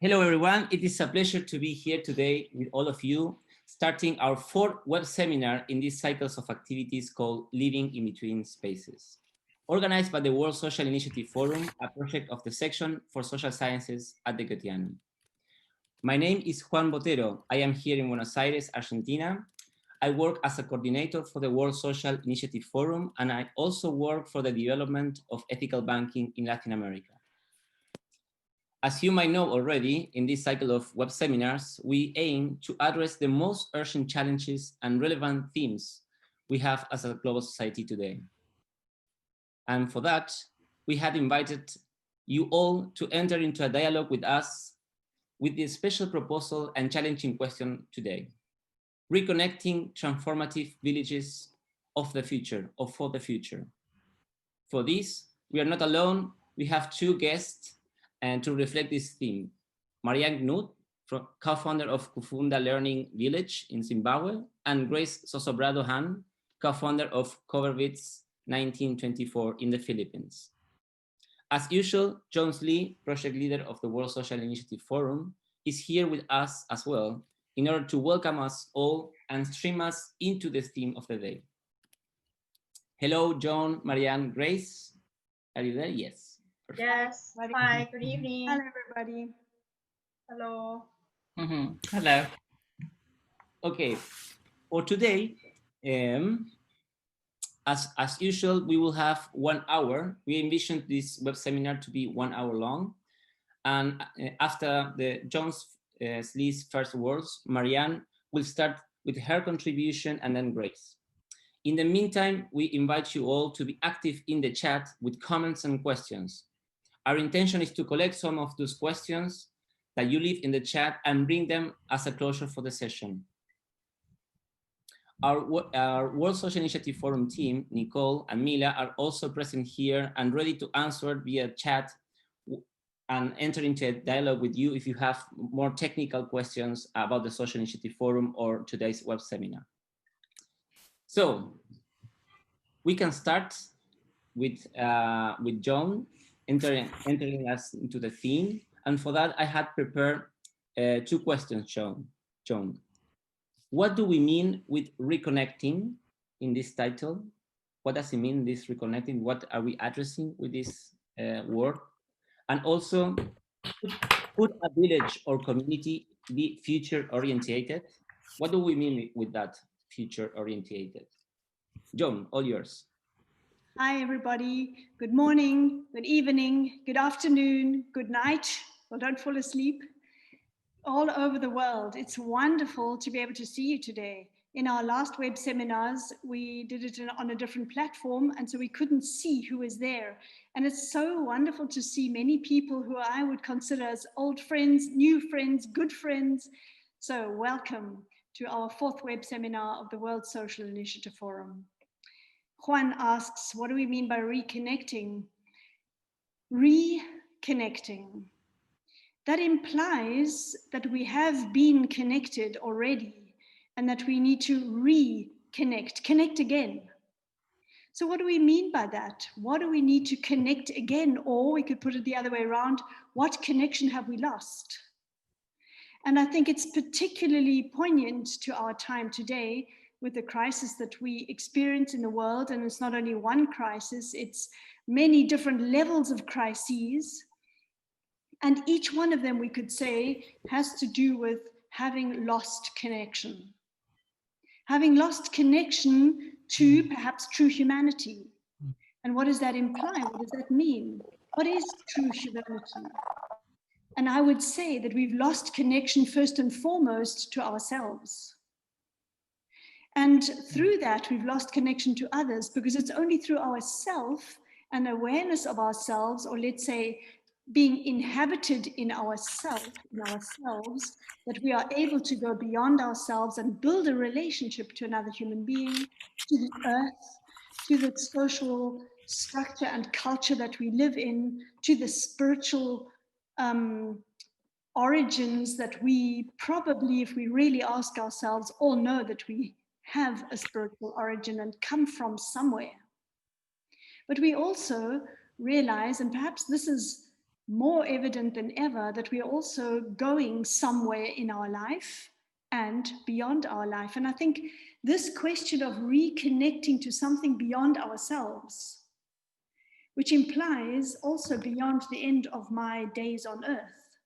Hello, everyone. It is a pleasure to be here today with all of you, starting our fourth web seminar in these cycles of activities called Living in Between Spaces, organized by the World Social Initiative Forum, a project of the Section for Social Sciences at the Goetheanum. My name is Juan Botero. I am here in Buenos Aires, Argentina. I work as a coordinator for the World Social Initiative Forum, and I also work for the development of ethical banking in Latin America. As you might know already, in this cycle of web seminars, we aim to address the most urgent challenges and relevant themes we have as a global society today. And for that, we had invited you all to enter into a dialogue with us with the special proposal and challenging question today: reconnecting transformative villages of the future, or for the future. For this, we are not alone. We have two guests and to reflect this theme: Marianne Knuth, co-founder of Kufunda Learning Village in Zimbabwe, and Grace Zozobrado-Hahn, co-founder of Koberwitz 1924 in the Philippines. As usual, Jones Lee, project leader of the World Social Initiative Forum, is here with us as well in order to welcome us all and stream us into the theme of the day. Hello, John, Marianne, Grace. Are you there? Yes. Perfect. Yes. Hi, good evening. Hello, everybody. Hello. Hello. Okay, for today, as usual, we will have 1 hour. We envisioned this web seminar to be 1 hour long. And after the Jones Lee's first words, Marianne will start with her contribution and then Grace. In the meantime, we invite you all to be active in the chat with comments and questions. Our intention is to collect some of those questions that you leave in the chat and bring them as a closure for the session. Our World Social Initiative Forum team, Nicole and Mila, are also present here and ready to answer via chat and enter into a dialogue with you if you have more technical questions about the Social Initiative Forum or today's web seminar. So we can start with John entering us into the theme. And for that, I had prepared two questions, John. What do we mean with reconnecting in this title? What does it mean, this reconnecting? What are we addressing with this word? And also, could a village or community be future-orientated? What do we mean with that, future-orientated? John, all yours. Hi, everybody. Good morning, good evening, good afternoon, good night. Well, don't fall asleep. All over the world, it's wonderful to be able to see you today. In our last web seminars, we did it on a different platform, and so we couldn't see who was there. And it's so wonderful to see many people who I would consider as old friends, new friends, good friends. So welcome to our fourth web seminar of the World Social Initiative Forum. Juan asks, what do we mean by reconnecting? Reconnecting. That implies that we have been connected already and that we need to reconnect, connect again. So what do we mean by that? What do we need to connect again? Or we could put it the other way around, what connection have we lost? And I think it's particularly poignant to our time today with the crisis that we experience in the world. And it's not only one crisis, it's many different levels of crises. And each one of them, we could say, has to do with having lost connection. Having lost connection to perhaps true humanity. And what does that imply? What does that mean? What is true humanity? And I would say that we've lost connection first and foremost to ourselves. And through that, we've lost connection to others, because it's only through ourself and awareness of ourselves, or let's say, being inhabited in ourselves, that we are able to go beyond ourselves and build a relationship to another human being, to the earth, to the social structure and culture that we live in, to the spiritual origins that we probably, if we really ask ourselves, all know that we have a spiritual origin and come from somewhere. But we also realize, and perhaps this is more evident than ever that we are also going somewhere in our life and beyond our life. And I think this question of reconnecting to something beyond ourselves, which implies also beyond the end of my days on earth.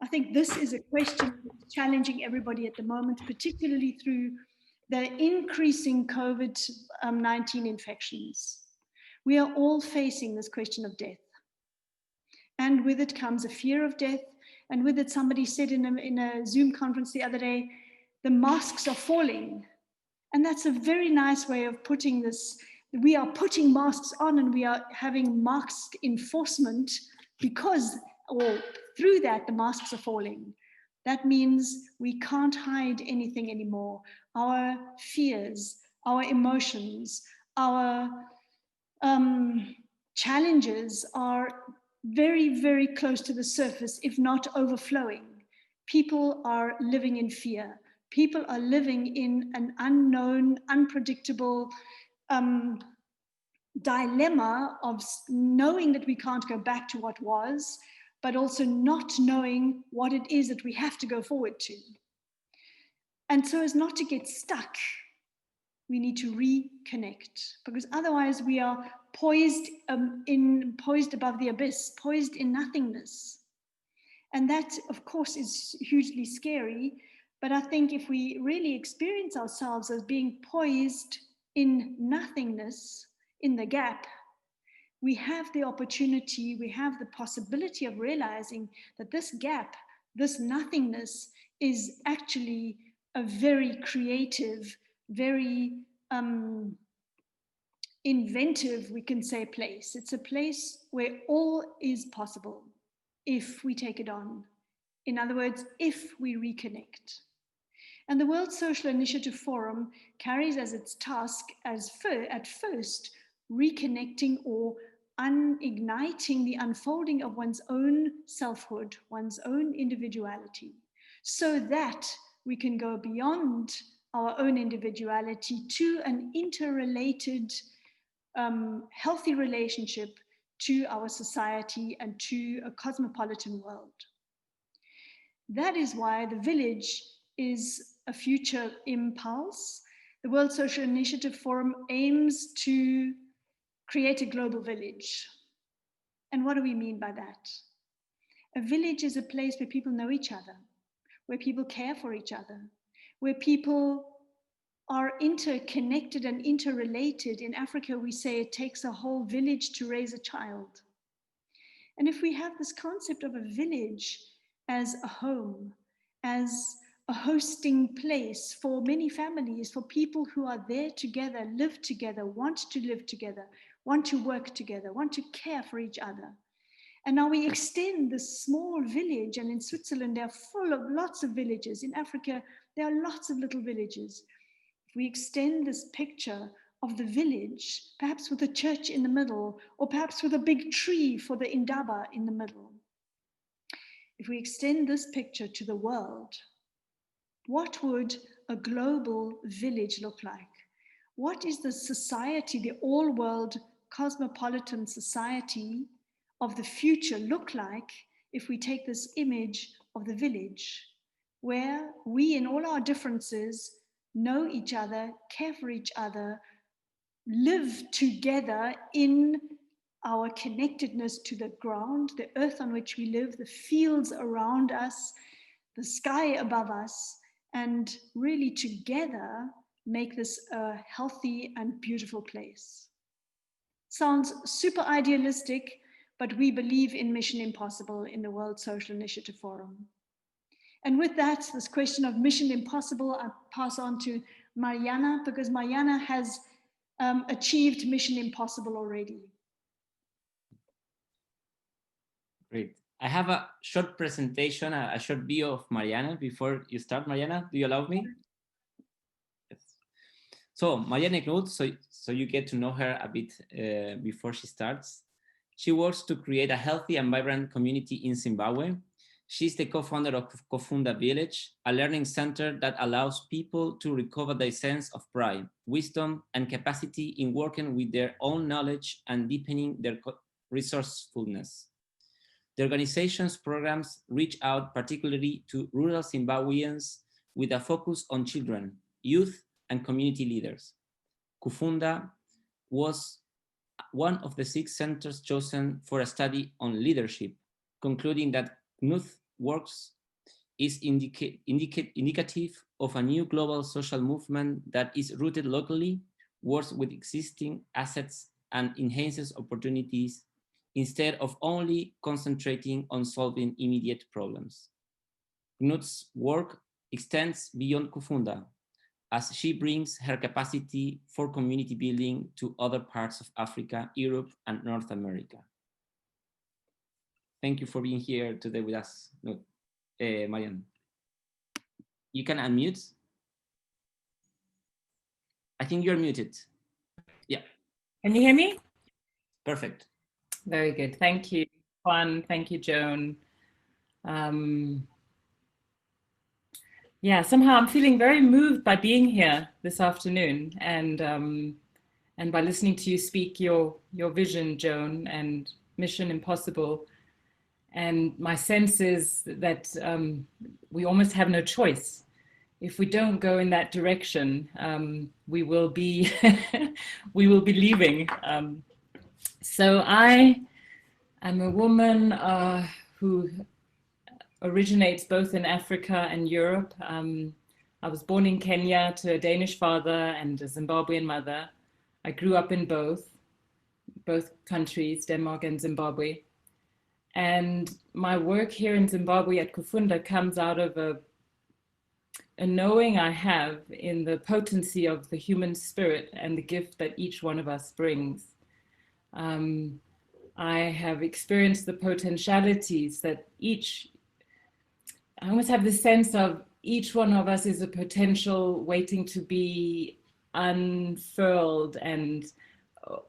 I think this is a question that's challenging everybody at the moment, particularly through the increasing COVID-19 infections. We are all facing this question of death. And with it comes a fear of death. And with it, somebody said in a Zoom conference the other day, the masks are falling. And that's a very nice way of putting this. We are putting masks on and we are having mask enforcement because, or through that, the masks are falling. That means we can't hide anything anymore. Our fears, our emotions, our challenges are very, very close to the surface, if not overflowing. People are living in fear. People are living in an unknown, unpredictable dilemma of knowing that we can't go back to what was, but also not knowing what it is that we have to go forward to. And so as not to get stuck, we need to reconnect, because otherwise we are poised above the abyss, poised in nothingness. And that, of course, is hugely scary. But I think if we really experience ourselves as being poised in nothingness, in the gap, we have the opportunity, we have the possibility of realizing that this gap, this nothingness, is actually a very creative, very inventive, we can say, place. It's a place where all is possible if we take it on. In other words, if we reconnect. And the World Social Initiative Forum carries as its task at first reconnecting or unigniting the unfolding of one's own selfhood, one's own individuality, so that we can go beyond our own individuality to an interrelated, healthy relationship to our society and to a cosmopolitan world. That is why the village is a future impulse. The World Social Initiative Forum aims to create a global village. And what do we mean by that? A village is a place where people know each other, where people care for each other, where people are interconnected and interrelated. In Africa, we say it takes a whole village to raise a child. And if we have this concept of a village as a home, as a hosting place for many families, for people who are there together, live together, want to live together, want to work together, want to care for each other. And now we extend this small village, and in Switzerland, they're full of lots of villages. In Africa, there are lots of little villages. If we extend this picture of the village, perhaps with a church in the middle, or perhaps with a big tree for the indaba in the middle. If we extend this picture to the world, what would a global village look like? What is the society, the all-world cosmopolitan society of the future look like if we take this image of the village, where we, in all our differences, know each other, care for each other, live together in our connectedness to the ground, the earth on which we live, the fields around us, the sky above us, and really together make this a healthy and beautiful place. Sounds super idealistic, but we believe in Mission Impossible in the World Social Initiative Forum. And with that, this question of Mission Impossible, I pass on to Marianne, because Marianne has achieved Mission Impossible already. Great. I have a short presentation, a short bio of Marianne before you start. Marianne, do you allow me? Yes. So Marianne Knuth, so you get to know her a bit before she starts. She works to create a healthy and vibrant community in Zimbabwe. She's the co-founder of Kufunda Village, a learning center that allows people to recover their sense of pride, wisdom, and capacity in working with their own knowledge and deepening their resourcefulness. The organization's programs reach out particularly to rural Zimbabweans with a focus on children, youth, and community leaders. Kufunda was one of the 6 centers chosen for a study on leadership, concluding that Knuth works is indicative of a new global social movement that is rooted locally, works with existing assets, and enhances opportunities instead of only concentrating on solving immediate problems. Knuth's work extends beyond Kufunda, as she brings her capacity for community building to other parts of Africa, Europe, and North America. Thank you for being here today with us, Marianne. You can unmute. I think you're muted. Yeah. Can you hear me? Perfect. Very good. Thank you, Juan. Thank you, Joan. Yeah, somehow I'm feeling very moved by being here this afternoon and by listening to you speak your vision, Joan, and Mission Impossible. And my sense is that we almost have no choice. If we don't go in that direction, we will be we will be leaving. So I am a woman who originates both in Africa and Europe. I was born in Kenya to a Danish father and a Zimbabwean mother. I grew up in both countries, Denmark and Zimbabwe. And my work here in Zimbabwe at Kufunda comes out of a knowing I have in the potency of the human spirit and the gift that each one of us brings. I have experienced the potentialities that I almost have this sense of each one of us is a potential waiting to be unfurled and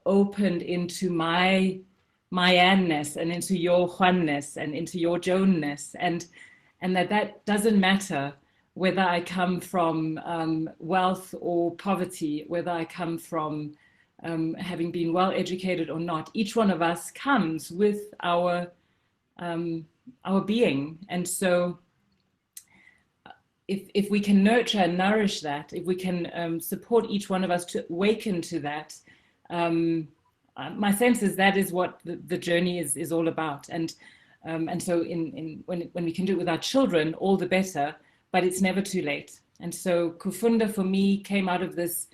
opened into my Marianne-ness and into your Juan-ness and into your Joan-ness, and that doesn't matter whether I come from wealth or poverty, whether I come from having been well educated or not. Each one of us comes with our being, and so if we can nurture and nourish that, if we can support each one of us to awaken to that, my sense is that is what the journey is all about. And so when we can do it with our children, all the better, but it's never too late. And so Kufunda for me came out of this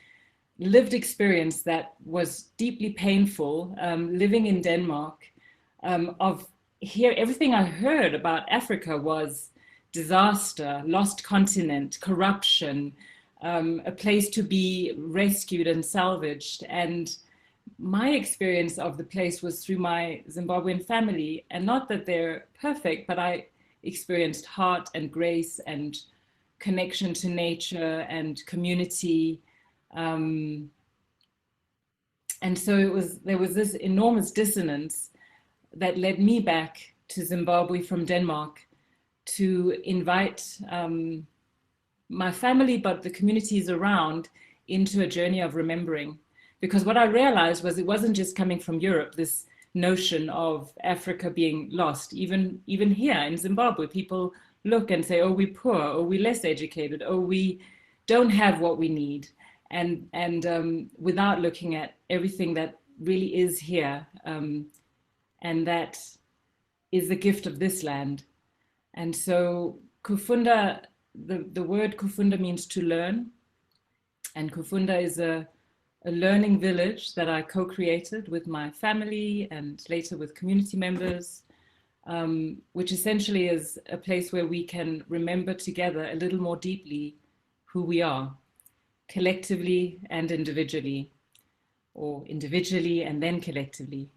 lived experience that was deeply painful, living in Denmark, everything I heard about Africa was disaster, lost continent, corruption, a place to be rescued and salvaged. And my experience of the place was through my Zimbabwean family, and not that they're perfect, but I experienced heart and grace and connection to nature and community. And so there was this enormous dissonance that led me back to Zimbabwe from Denmark to invite my family, but the communities around, into a journey of remembering. Because what I realized was it wasn't just coming from Europe, this notion of Africa being lost. Even here in Zimbabwe, people look and say, oh, we're poor, or we're less educated, or we don't have what we need. And without looking at everything that really is here, and that is the gift of this land. And so Kufunda, the word Kufunda means to learn. And Kufunda is a learning village that I co-created with my family and later with community members, which essentially is a place where we can remember together a little more deeply who we are, collectively and individually, or individually and then collectively.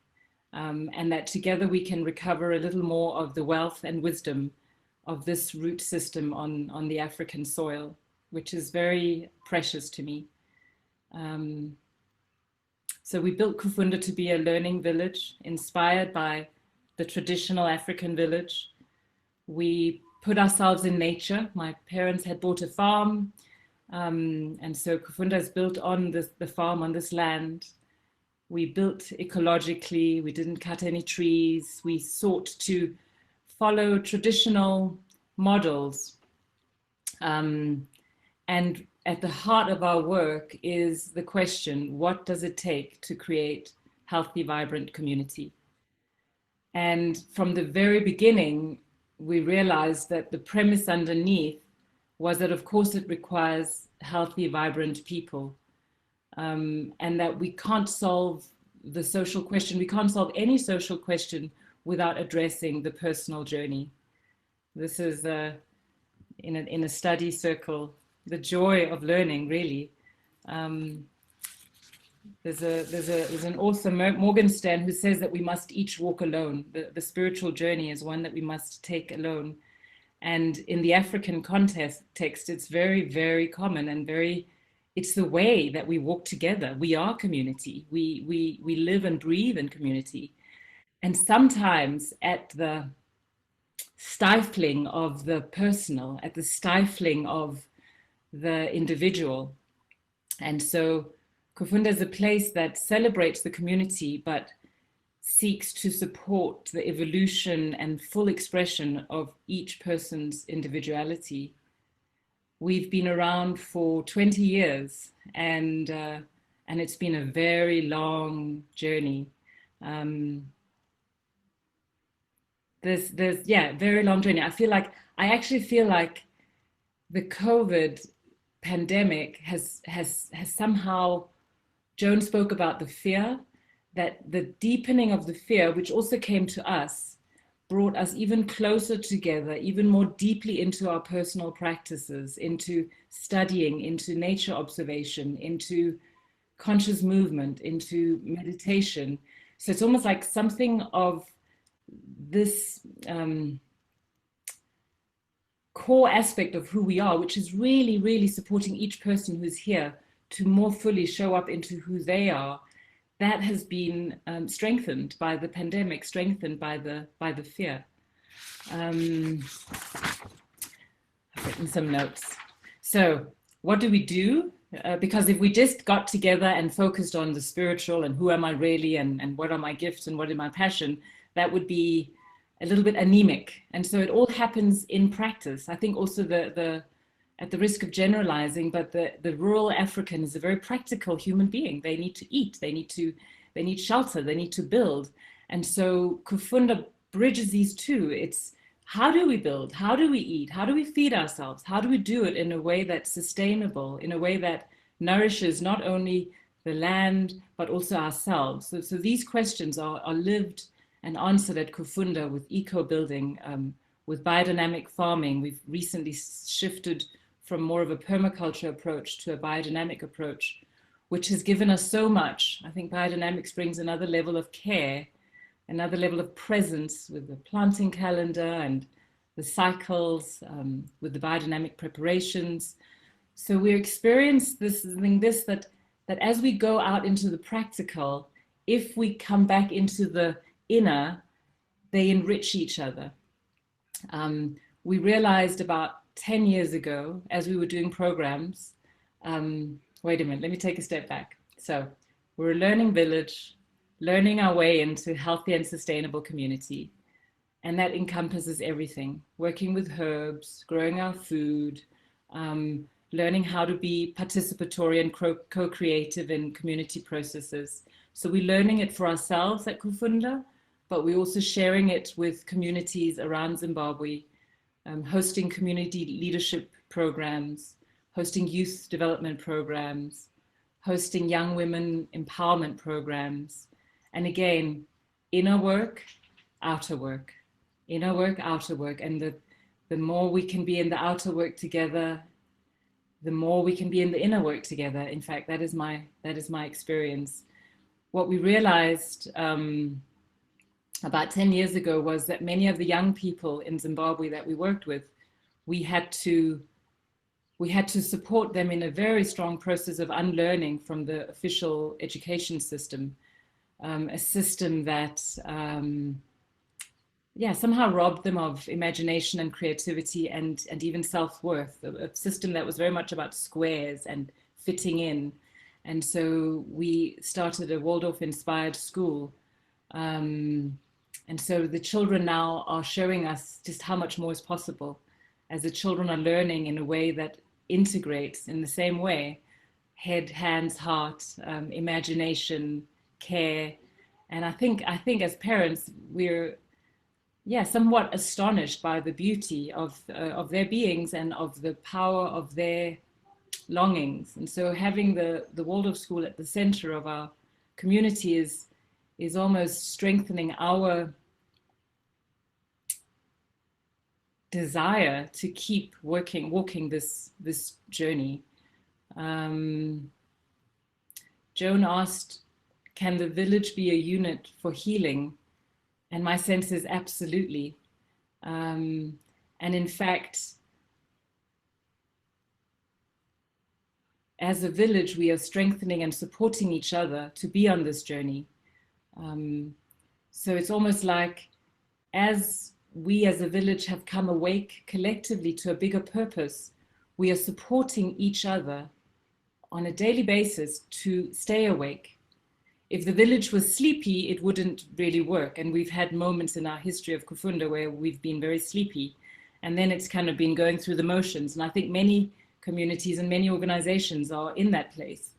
And that together we can recover a little more of the wealth and wisdom of this root system on the African soil, which is very precious to me. So we built Kufunda to be a learning village inspired by the traditional African village. We put ourselves in nature. My parents had bought a farm, and so Kufunda is built on the farm, on this land. We built ecologically, we didn't cut any trees, we sought to follow traditional models. And at the heart of our work is the question, what does it take to create healthy, vibrant community? And from the very beginning, we realized that the premise underneath was that, of course, it requires healthy, vibrant people. And that we can't solve the social question, we can't solve any social question without addressing the personal journey. This is, in a study circle, the joy of learning, really. There's an author, Morgenstern, who says that we must each walk alone. The spiritual journey is one that we must take alone. And in the African context, it's very, very common and it's the way that we walk together. We are community. We live and breathe in community. And sometimes at the stifling of the personal, at the stifling of the individual. And so Kufunda is a place that celebrates the community, but seeks to support the evolution and full expression of each person's individuality. We've been around for 20 years and it's been a very long journey. Very long journey. I actually feel like the COVID pandemic has somehow, Joan spoke about the fear, that the deepening of the fear, which also came to us, brought us even closer together, even more deeply into our personal practices, into studying, into nature observation, into conscious movement, into meditation. So it's almost like something of this core aspect of who we are, which is really, really supporting each person who's here to more fully show up into who they are, that has been strengthened by the pandemic, strengthened by the fear. I've written some notes. So what do we do? Because if we just got together and focused on the spiritual and who am I really and what are my gifts and what is my passion, that would be a little bit anemic. And so it all happens in practice. I think also at the risk of generalizing, but the rural African is a very practical human being. They need to eat, they need shelter, they need to build. And so Kufunda bridges these two. It's how do we build? How do we eat? How do we feed ourselves? How do we do it in a way that's sustainable, in a way that nourishes not only the land, but also ourselves? So these questions are lived and answered at Kufunda with eco-building, with biodynamic farming. We've recently shifted from more of a permaculture approach to a biodynamic approach, which has given us so much. I think biodynamics brings another level of care, another level of presence with the planting calendar and the cycles, with the biodynamic preparations. So we experience that as we go out into the practical, if we come back into the inner, they enrich each other. We realized about 10 years ago, as we were doing programs, wait a minute, let me take a step back. So we're a learning village, learning our way into healthy and sustainable community. And that encompasses everything, working with herbs, growing our food, learning how to be participatory and co-creative in community processes. So we're learning it for ourselves at Kufunda, but we're also sharing it with communities around Zimbabwe, hosting community leadership programs, hosting youth development programs, hosting young women empowerment programs. And again, inner work, outer work, inner work, outer work. And the more we can be in the outer work together, the more we can be in the inner work together. In fact, that is my experience. What we realized about 10 years ago was that many of the young people in Zimbabwe that we worked with, we had to support them in a very strong process of unlearning from the official education system, a system that somehow robbed them of imagination and creativity and even self-worth, a system that was very much about squares and fitting in. And so we started a Waldorf-inspired school. And so the children now are showing us just how much more is possible, as the children are learning in a way that integrates in the same way: head, hands, heart, imagination, care. And I think as parents, we're somewhat astonished by the beauty of their beings and of the power of their longings. And so having the Waldorf School at the center of our community is almost strengthening our desire to keep walking this journey. Joan asked, can the village be a unit for healing? And my sense is absolutely. And in fact, as a village, we are strengthening and supporting each other to be on this journey. So it's almost like, as we as a village have come awake collectively to a bigger purpose, we are supporting each other on a daily basis to stay awake. If the village was sleepy, it wouldn't really work. And we've had moments in our history of Kufunda where we've been very sleepy, and then it's kind of been going through the motions. And I think many communities and many organizations are in that place.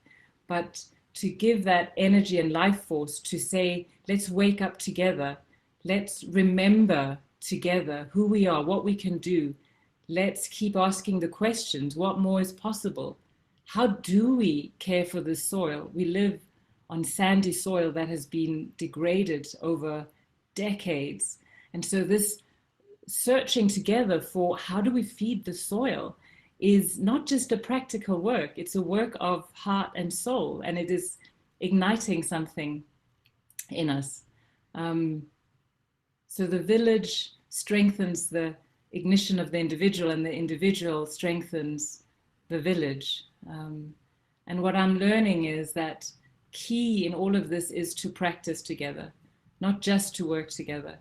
But to give that energy and life force to say, let's wake up together, let's remember together who we are, what we can do. Let's keep asking the questions, what more is possible? How do we care for this soil? We live on sandy soil that has been degraded over decades. And so this searching together for how do we feed the soil is not just a practical work, it's a work of heart and soul, and it is igniting something in us. So the village strengthens the ignition of the individual, and the individual strengthens the village. And what I'm learning is that key in all of this is to practice together, not just to work together.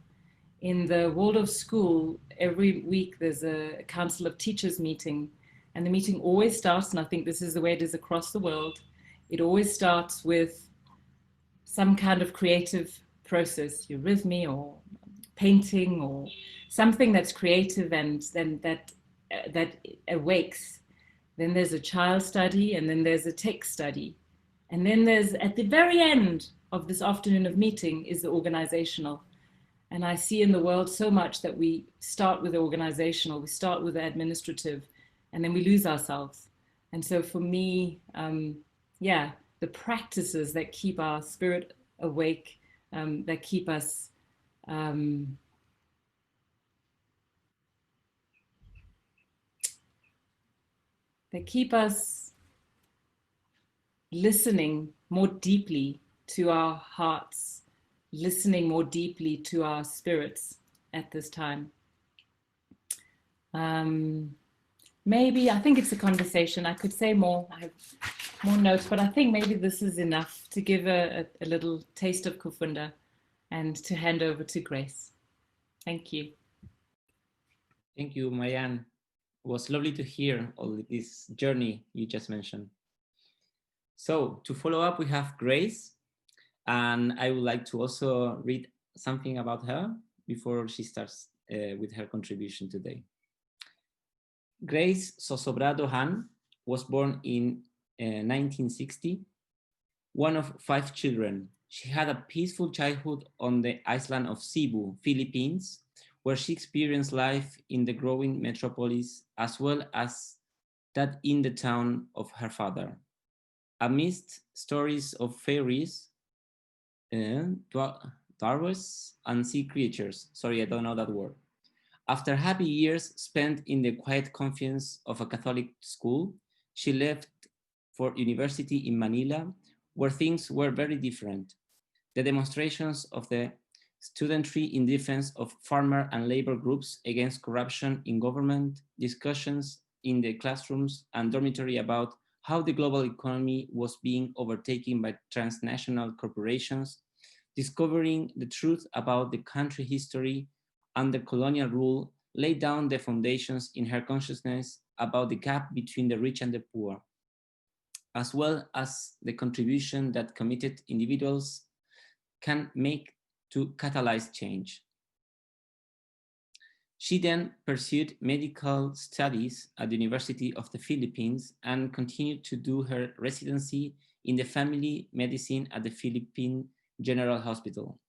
In the Waldorf School, every week there's a Council of Teachers meeting, and the meeting always starts, and I think this is the way it is across the world, it always starts with some kind of creative process, eurythmy or painting or something that's creative and then that awakes. Then there's a child study, and then there's a tech study. And then there's, at the very end of this afternoon of meeting, is the organizational. And I see in the world so much that we start with the organizational, we start with the administrative, and then we lose ourselves. And so for me, the practices that keep our spirit awake, that keep us listening more deeply to our hearts, listening more deeply to our spirits at this time. Maybe, I think it's a conversation. I could say more, I have more notes, but I think maybe this is enough to give a little taste of Kufunda and to hand over to Grace. Thank you. Thank you, Marianne. It was lovely to hear all this journey you just mentioned. So to follow up, we have Grace, and I would like to also read something about her before she starts with her contribution today. Grace Zozobrado-Hahn was born in 1960, one of 5 children. She had a peaceful childhood on the island of Cebu, Philippines, where she experienced life in the growing metropolis as well as that in the town of her father. Amidst stories of fairies, dwarves, and sea creatures, sorry, I don't know that word. After happy years spent in the quiet confines of a Catholic school, she left for university in Manila, where things were very different. The demonstrations of the studentry in defense of farmer and labor groups against corruption in government, discussions in the classrooms and dormitory about how the global economy was being overtaken by transnational corporations, discovering the truth about the country history under colonial rule, laid down the foundations in her consciousness about the gap between the rich and the poor. as well as the contribution that committed individuals can make to catalyze change. She then pursued medical studies at the University of the Philippines and continued to do her residency in the family medicine at the Philippine General Hospital.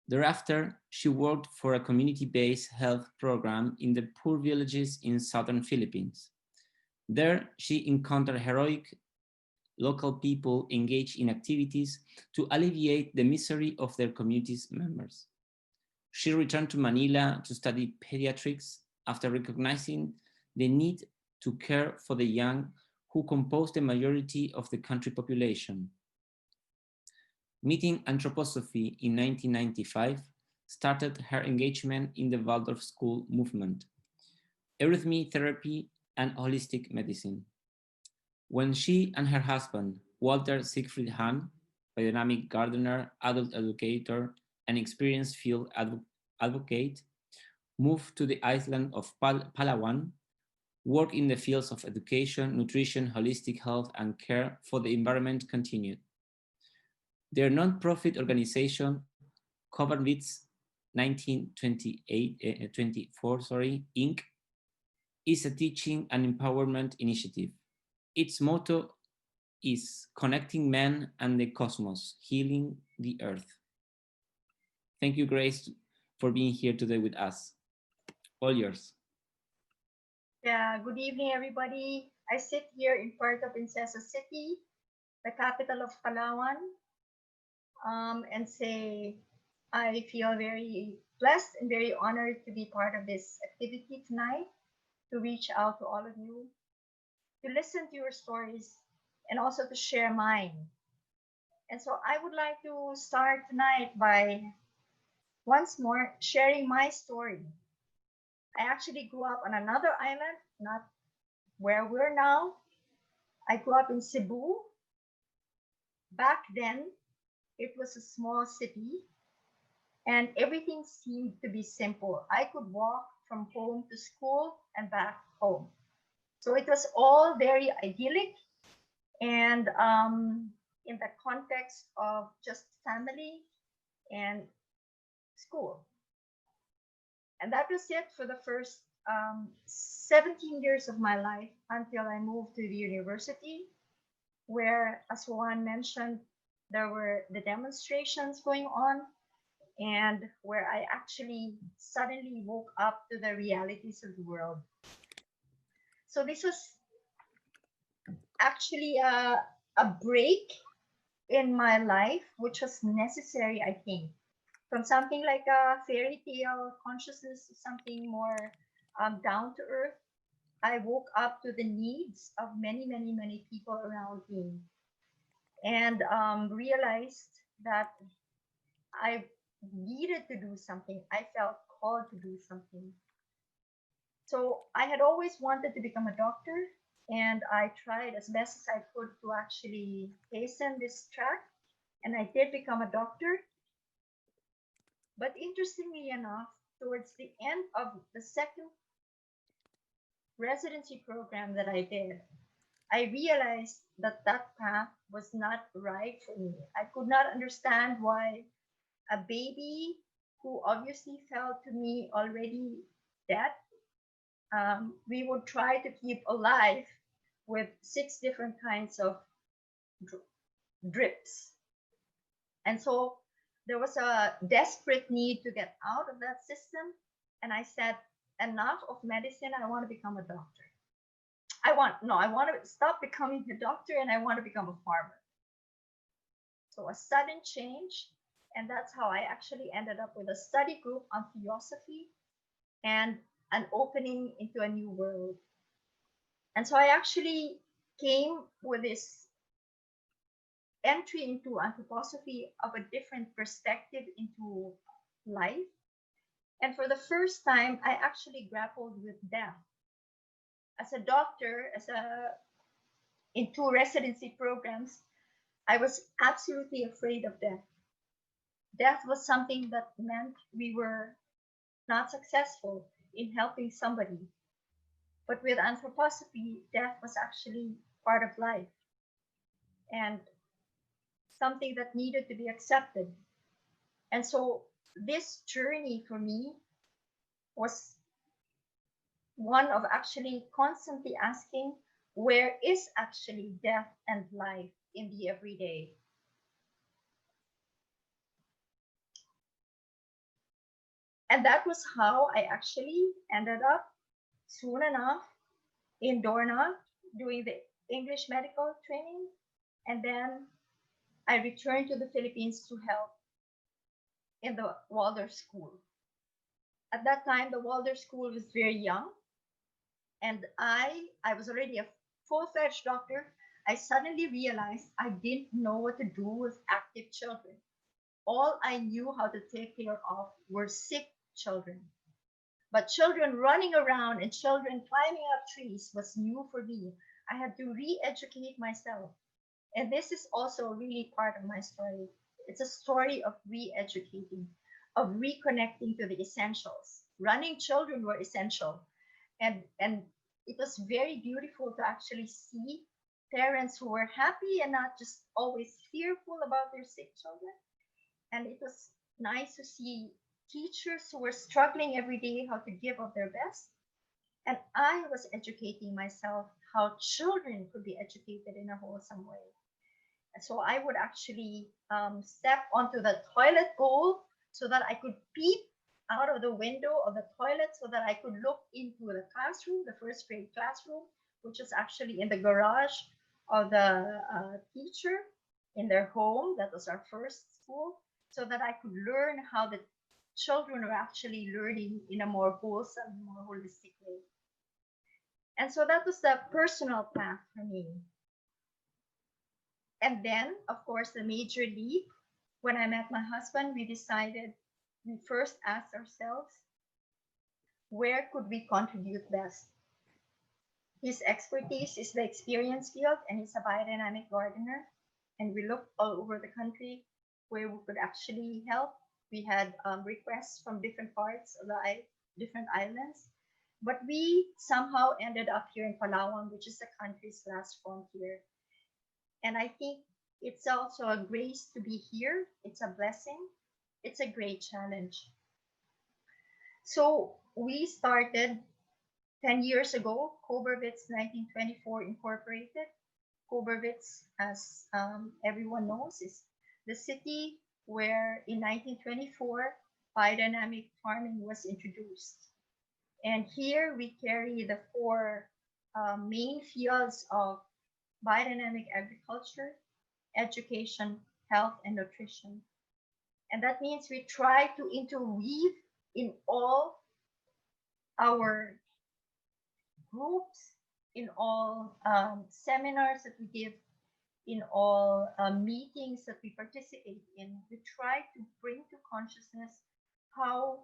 Thereafter, she worked for a community-based health program in the poor villages in southern Philippines. There, she encountered heroic local people engaged in activities to alleviate the misery of their community's members. She returned to Manila to study pediatrics after recognizing the need to care for the young who compose the majority of the country population. Meeting anthroposophy in 1995 started her engagement in the Waldorf School movement, eurythmy therapy, and holistic medicine. When she and her husband, Walter Siegfried Hahn, biodynamic gardener, adult educator, and experienced field advocate, moved to the island of Palawan, work in the fields of education, nutrition, holistic health, and care for the environment continued. Their non-profit organization, Koberwitz 1924, Inc., is a teaching and empowerment initiative. Its motto is connecting man and the cosmos, healing the earth. Thank you, Grace, for being here today with us. All yours. Yeah, good evening, everybody. I sit here in Puerto Princesa City, the capital of Palawan, and say I feel very blessed and very honored to be part of this activity tonight, to reach out to all of you, to listen to your stories, and also to share mine. And so I would like to start tonight by once more sharing my story. I actually grew up on another island, not where we're now. I grew up in Cebu. Back then, it was a small city and everything seemed to be simple. I could walk from home to school and back home. So it was all very idyllic and in the context of just family and school. And that was it for the first 17 years of my life until I moved to the university, where, as Juan mentioned, there were the demonstrations going on, and where I actually suddenly woke up to the realities of the world. So this was actually a break in my life, which was necessary, I think, from something like a fairy tale consciousness to something more down to earth. I woke up to the needs of many, many, many people around me and realized that I needed to do something. I felt called to do something. So I had always wanted to become a doctor, and I tried as best as I could to actually hasten this track, and I did become a doctor. But interestingly enough, towards the end of the second residency program that I did, I realized that that path was not right for me. I could not understand why a baby who obviously felt to me already dead, we would try to keep alive with 6 different kinds of drips. And so there was a desperate need to get out of that system. And I said, enough of medicine. I want to become a doctor. I want to stop becoming a doctor and I want to become a farmer. So a sudden change. And that's how I actually ended up with a study group on theosophy and an opening into a new world. And so I actually came with this entry into anthroposophy of a different perspective into life. And for the first time, I actually grappled with death. As a doctor, in 2 residency programs, I was absolutely afraid of death. Death was something that meant we were not successful in helping somebody. But with anthroposophy, death was actually part of life and something that needed to be accepted. And so this journey for me was one of actually constantly asking, where is actually death and life in the everyday? And that was how I actually ended up soon enough in Dorna doing the English medical training. And then I returned to the Philippines to help in the Waldorf School. At that time, the Waldorf School was very young, and I was already a full-fledged doctor. I suddenly realized I didn't know what to do with active children. All I knew how to take care of were sick children. But children running around and children climbing up trees was new for me. I had to re-educate myself. And this is also really part of my story. It's a story of re-educating, of reconnecting to the essentials. Running children were essential. And it was very beautiful to actually see parents who were happy and not just always fearful about their sick children. And it was nice to see teachers who were struggling every day how to give of their best. And I was educating myself how children could be educated in a wholesome way. And so I would actually step onto the toilet bowl so that I could peep out of the window of the toilet so that I could look into the classroom, the first grade classroom, which was actually in the garage of the teacher in their home. That was our first school, so that I could learn how the children were actually learning in a more wholesome, more holistic way. And so that was the personal path for me. And then, of course, the major leap. When I met my husband, we first asked ourselves, where could we contribute best? His expertise is the experience field, and he's a biodynamic gardener. And we looked all over the country where we could actually help. We had requests from different parts of the different islands, but we somehow ended up here in Palawan, which is the country's last frontier. And I think it's also a grace to be here. It's a blessing. It's a great challenge. So we started 10 years ago, Koberwitz 1924 Incorporated. Koberwitz, as everyone knows, is the city where in 1924 biodynamic farming was introduced. And here we carry the four main fields of biodynamic agriculture, education, health, and nutrition. And that means we try to interweave in all our groups, in all seminars that we give, in all meetings that we participate in. We try to bring to consciousness how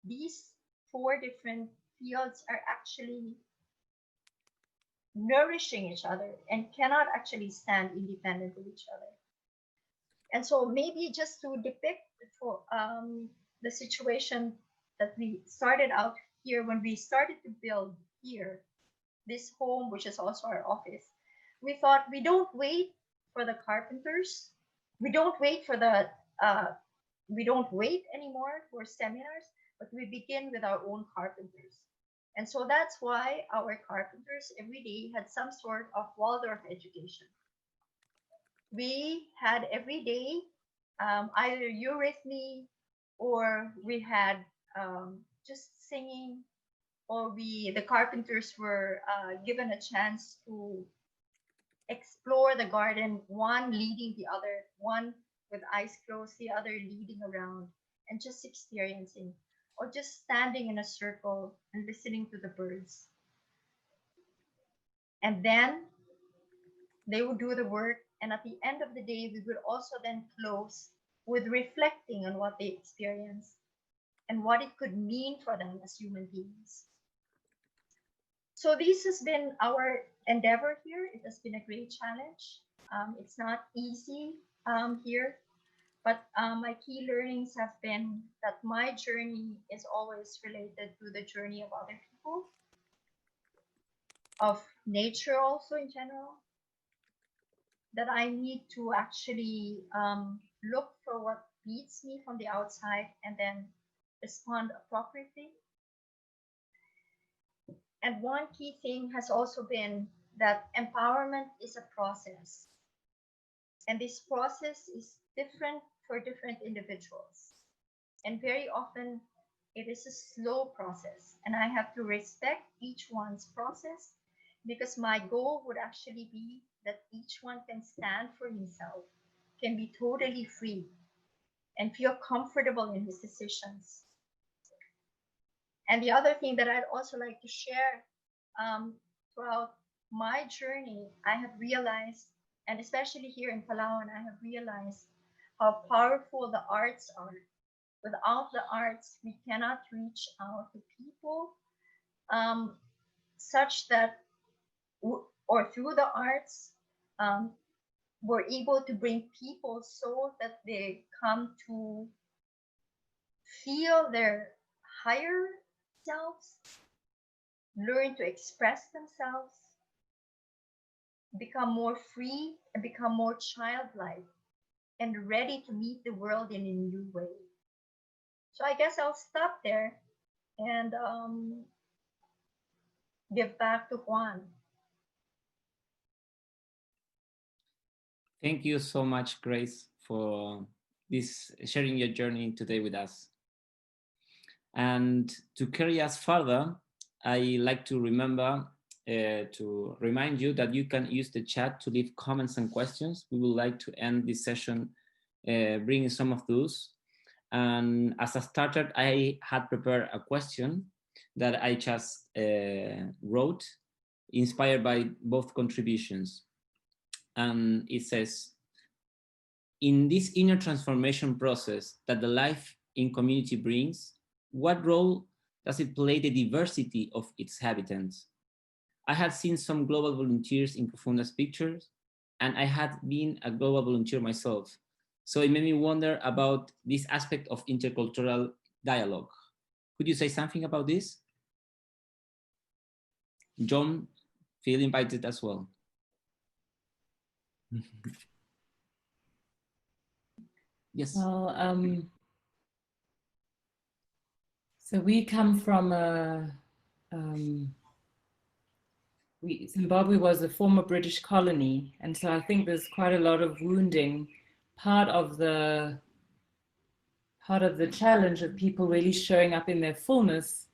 these four different fields are actually nourishing each other and cannot actually stand independent of each other. And so maybe just to depict for the situation that we started out here, when we started to build here, this home, which is also our office, we thought we don't wait for the carpenters. We don't wait for we don't wait anymore for seminars, but we begin with our own carpenters. And so that's why our carpenters every day had some sort of Waldorf education. We had every day either eurythmy, or we had just singing, or the carpenters were given a chance to explore the garden, one leading the other, one with eyes closed, the other leading around, and just experiencing, or just standing in a circle and listening to the birds. And then they would do the work, and at the end of the day, we would also then close with reflecting on what they experienced and what it could mean for them as human beings. So this has been our endeavor here. It has been a great challenge. It's not easy here, but my key learnings have been that my journey is always related to the journey of other people, of nature also in general, that I need to actually look for what beats me from the outside and then respond appropriately. And one key thing has also been that empowerment is a process. And this process is different for different individuals. And very often it is a slow process. And I have to respect each one's process, because my goal would actually be that each one can stand for himself, can be totally free, and feel comfortable in his decisions. And the other thing that I'd also like to share, throughout my journey, I have realized, and especially here in Palawan, I have realized how powerful the arts are. Without the arts, we cannot reach out to people, such that, or through the arts, we're able to bring people so that they come to feel their higher selves, learn to express themselves, become more free, and become more childlike and ready to meet the world in a new way. So I guess I'll stop there and give back to Juan. Thank you so much, Grace, for this sharing your journey today with us. And to carry us further, I like to remind you that you can use the chat to leave comments and questions. We would like to end this session bringing some of those. And as a starter, I had prepared a question that I just wrote, inspired by both contributions. And it says, in this inner transformation process that the life in community brings, what role does it play the diversity of its inhabitants? I had seen some global volunteers in Kufunda's pictures, and I had been a global volunteer myself. So it made me wonder about this aspect of intercultural dialogue. Could you say something about this? John, feel invited as well. Yes. Well, so we come from Zimbabwe was a former British colony, and so I think there's quite a lot of wounding. Part of the challenge of people really showing up in their fullness,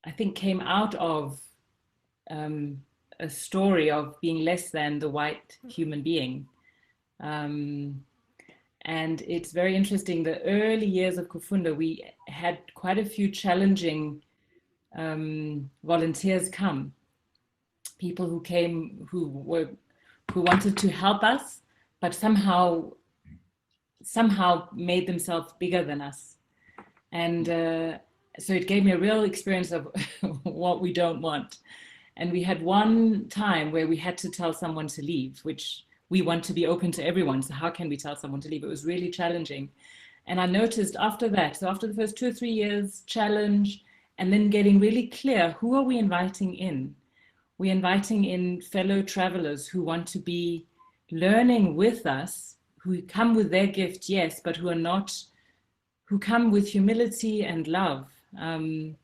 I think, came out of a story of being less than the white human being. And it's very interesting, the early years of Kufunda, we had quite a few challenging volunteers come. People who came, who wanted to help us, but somehow made themselves bigger than us. And so it gave me a real experience of what we don't want. And we had one time where we had to tell someone to leave, which we want to be open to everyone. So how can we tell someone to leave? It was really challenging. And I noticed after that, so after the first 2 or 3 years challenge, and then getting really clear, who are we inviting in? We're inviting in fellow travelers who want to be learning with us, who come with their gift, yes, but who come with humility and love. And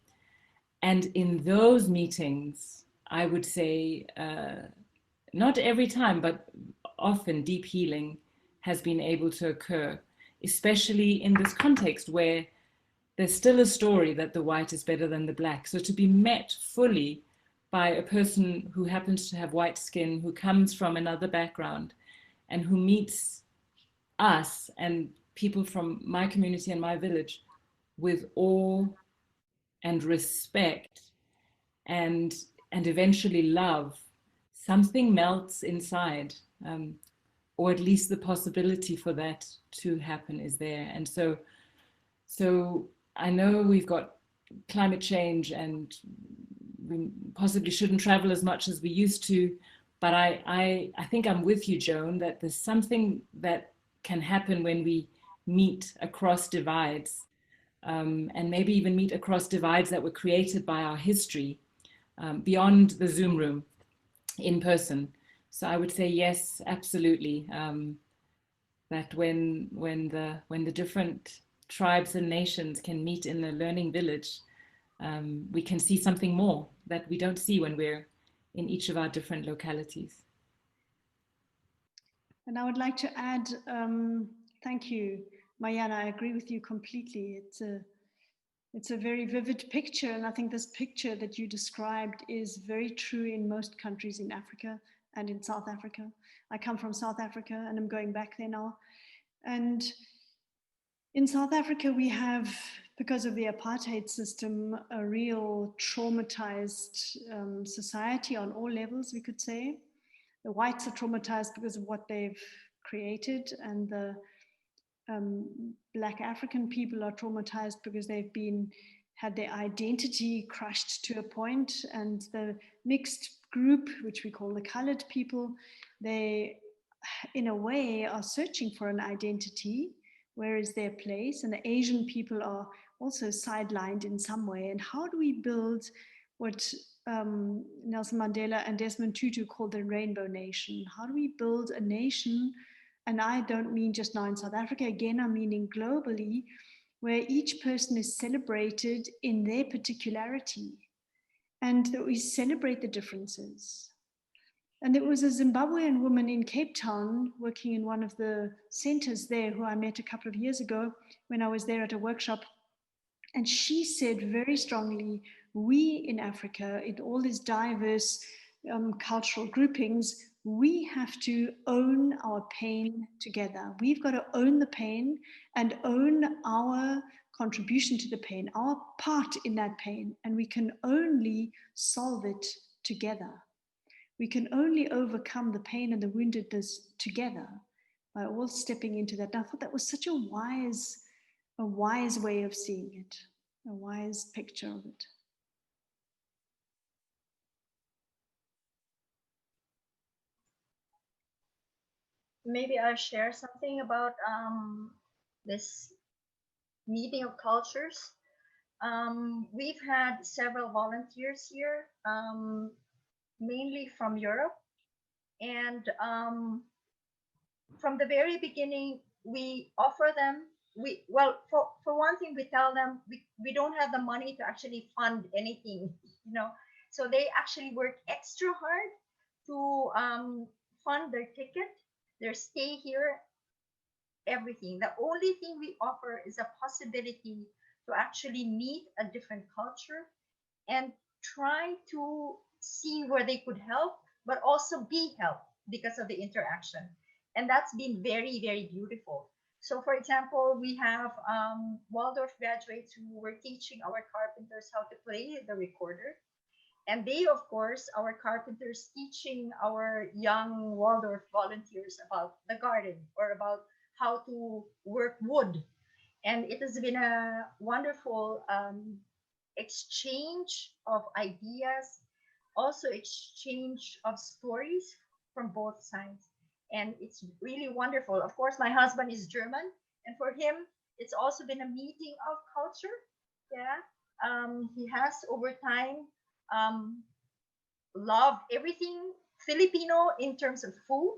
in those meetings, I would say, not every time, but often deep healing has been able to occur, especially in this context where there's still a story that the white is better than the black. So to be met fully by a person who happens to have white skin, who comes from another background, and who meets us and people from my community and my village with awe and respect and eventually love, something melts inside, or at least the possibility for that to happen is there. And so I know we've got climate change and we possibly shouldn't travel as much as we used to, but I think I'm with you, Joan, that there's something that can happen when we meet across divides, and maybe even meet across divides that were created by our history, beyond the Zoom room, in person. So I would say yes, absolutely. That when the different tribes and nations can meet in the learning village, we can see something more that we don't see when we're in each of our different localities. And I would like to add, thank you, Marianne. I agree with you completely. It's a very vivid picture, and I think this picture that you described is very true in most countries in Africa and in South Africa. I come from South Africa and I'm going back there now. And in South Africa, we have, because of the apartheid system, a real traumatized society on all levels, we could say. The whites are traumatized because of what they've created, and the Black African people are traumatized because they've had their identity crushed to a point, and the mixed group, which we call the colored people, they in a way are searching for an identity. Where is their place? And the Asian people are also sidelined in some way. And how do we build what Nelson Mandela and Desmond Tutu called the Rainbow Nation? How do we build a nation? And I don't mean just now in South Africa, again, I'm meaning globally, where each person is celebrated in their particularity and that we celebrate the differences. And there was a Zimbabwean woman in Cape Town working in one of the centers there who I met a couple of years ago when I was there at a workshop. And she said very strongly, we in Africa, in all these diverse cultural groupings, we have to own our pain together. We've got to own the pain and own our contribution to the pain, our part in that pain, and we can only solve it together. We can only overcome the pain and the woundedness together by all stepping into that. And I thought that was such a wise way of seeing it, a wise picture of it. Maybe I'll share something about this meeting of cultures. We've had several volunteers here, mainly from Europe. And from the very beginning, we offer them, for one thing, we tell them we don't have the money to actually fund anything, so they actually work extra hard to fund their ticket, their stay here, everything. The only thing we offer is a possibility to actually meet a different culture and try to see where they could help, but also be helped because of the interaction. And that's been very, very beautiful. So for example, we have Waldorf graduates who were teaching our carpenters how to play the recorder. And they, of course, our carpenters teaching our young Waldorf volunteers about the garden or about how to work wood. And it has been a wonderful exchange of ideas, also exchange of stories from both sides. And it's really wonderful. Of course, my husband is German, and for him, it's also been a meeting of culture. Yeah, he has over time loved everything Filipino in terms of food,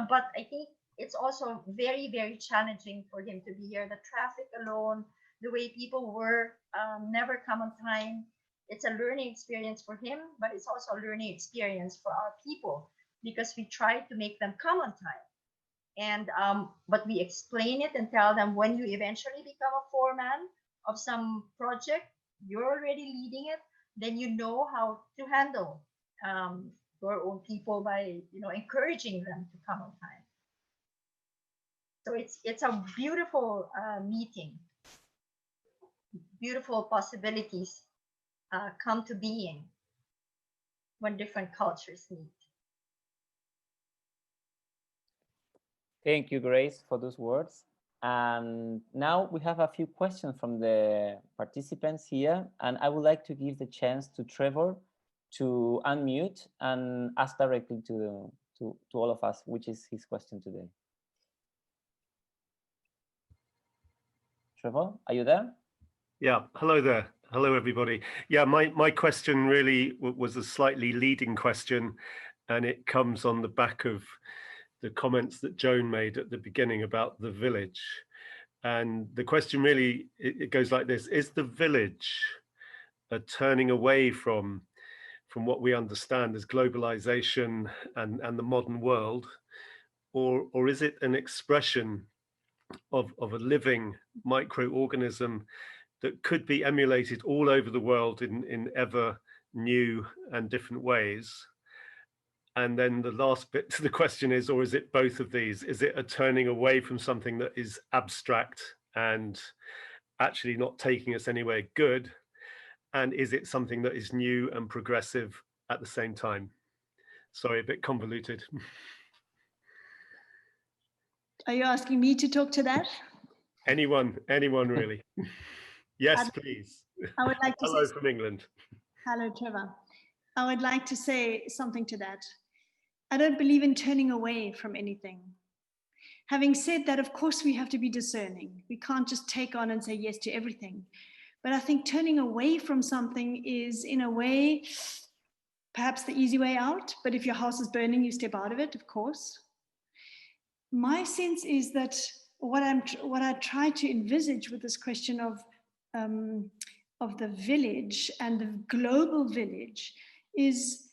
but I think it's also very, very challenging for him to be here. The traffic alone, the way people work, never come on time. It's a learning experience for him, but it's also a learning experience for our people because we try to make them come on time. And but we explain it and tell them when you eventually become a foreman of some project, you're already leading it, then you know how to handle your own people by encouraging them to come on time. So it's a beautiful meeting. Beautiful possibilities come to being when different cultures meet. Thank you, Grace, for those words. And now we have a few questions from the participants here, and I would like to give the chance to Trevor to unmute and ask directly to all of us, which is his question today. Trevor, are you there? Yeah, hello there. Hello, everybody. Yeah, my question really was a slightly leading question. and it comes on the back of the comments that Joan made at the beginning about the village. And the question really, it goes like this: is the village a turning away from what we understand as globalization and the modern world, or is it an expression of a living microorganism that could be emulated all over the world in ever new and different ways? And then the last bit to the question is, or is it both of these? Is it a turning away from something that is abstract and actually not taking us anywhere good? And is it something that is new and progressive at the same time? Sorry, a bit convoluted. Are you asking me to talk to that? Anyone really. Yes, please. I would like to Hello say, from England. hello, Trevor. I would like to say something to that. I don't believe in turning away from anything. Having said that, of course, we have to be discerning. We can't just take on and say yes to everything. But I think turning away from something is, in a way, perhaps the easy way out. But if your house is burning, you step out of it, of course. My sense is that what I try to envisage with this question of the village and the global village is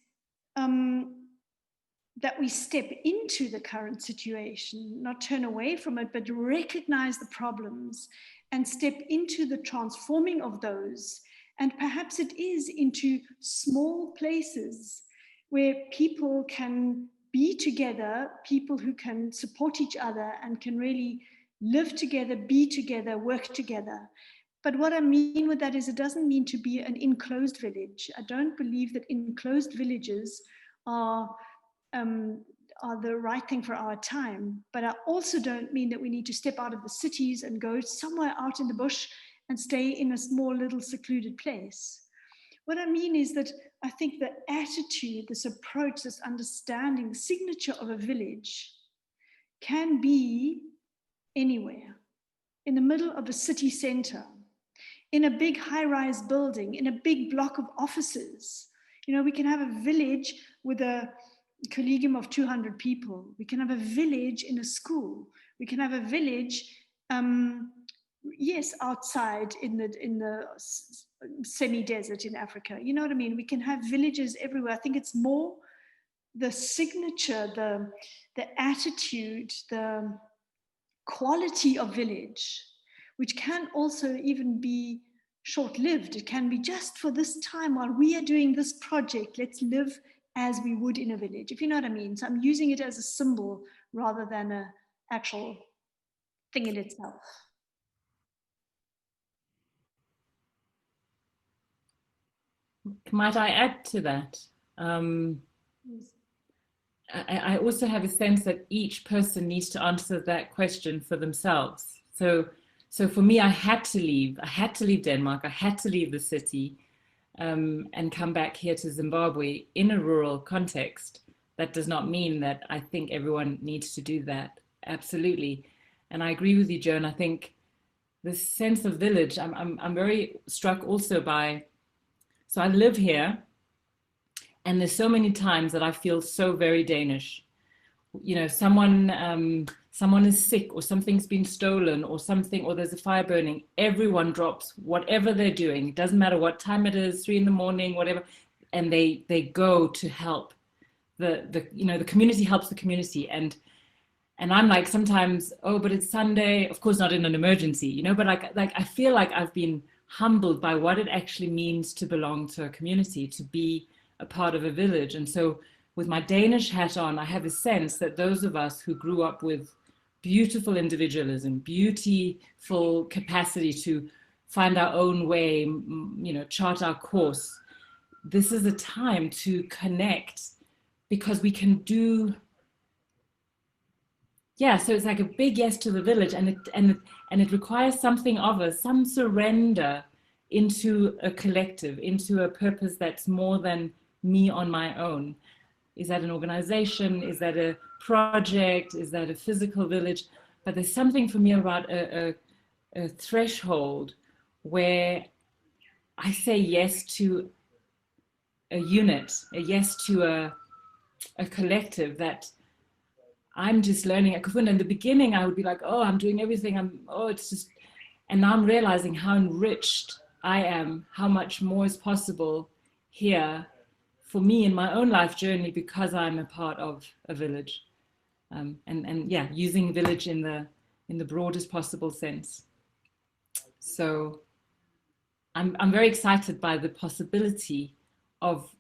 that we step into the current situation, not turn away from it, but recognize the problems and step into the transforming of those. And perhaps it is into small places where people can be together, people who can support each other and can really live together, be together, work together. But what I mean with that is it doesn't mean to be an enclosed village. I don't believe that enclosed villages are the right thing for our time. But I also don't mean that we need to step out of the cities and go somewhere out in the bush and stay in a small little secluded place. What I mean is that I think the attitude, this approach, this understanding, the signature of a village can be anywhere, in the middle of a city center, in a big high-rise building, in a big block of offices. You know, we can have a village with a collegium of 200 people. We can have a village in a school. We can have a village, yes, outside in the semi-desert in Africa. You know what I mean? We can have villages everywhere. I think it's more the signature, the attitude, the quality of village, which can also even be short-lived. It can be just for this time while we are doing this project, let's live as we would in a village, if you know what I mean. So I'm using it as a symbol rather than an actual thing in itself. Might I add to that? I also have a sense that each person needs to answer that question for themselves. So for me, I had to leave Denmark. I had to leave the city and come back here to Zimbabwe in a rural context. That does not mean that I think everyone needs to do that. Absolutely. And I agree with you, Joan. I think this sense of village, I'm very struck also by, so I live here, and there's so many times that I feel so very Danish. You know, someone is sick, or something's been stolen, or something, or there's a fire burning. Everyone drops whatever they're doing. It doesn't matter what time it is, 3 a.m, whatever, and they go to help. The community helps the community, and I'm like sometimes, oh, but it's Sunday. Of course, not in an emergency, you know. But like I feel like I've been humbled by what it actually means to belong to a community, to be a part of a village. And so with my Danish hat on, I have a sense that those of us who grew up with beautiful individualism, beautiful capacity to find our own way, you know, chart our course, this is a time to connect, because we can do, yeah, so it's like a big yes to the village, and it requires something of us, some surrender into a collective, into a purpose that's more than me on my own. Is that an organization? Is that a project? Is that a physical village? But there's something for me about a threshold where I say yes to a unit, a yes to a collective that I'm just learning at Kufunda. In the beginning, I would be like, oh, I'm doing everything. It's just, and now I'm realizing how enriched I am, how much more is possible here for me in my own life journey because I'm a part of a village. And yeah, using village in the broadest possible sense. So I'm very excited by the possibility of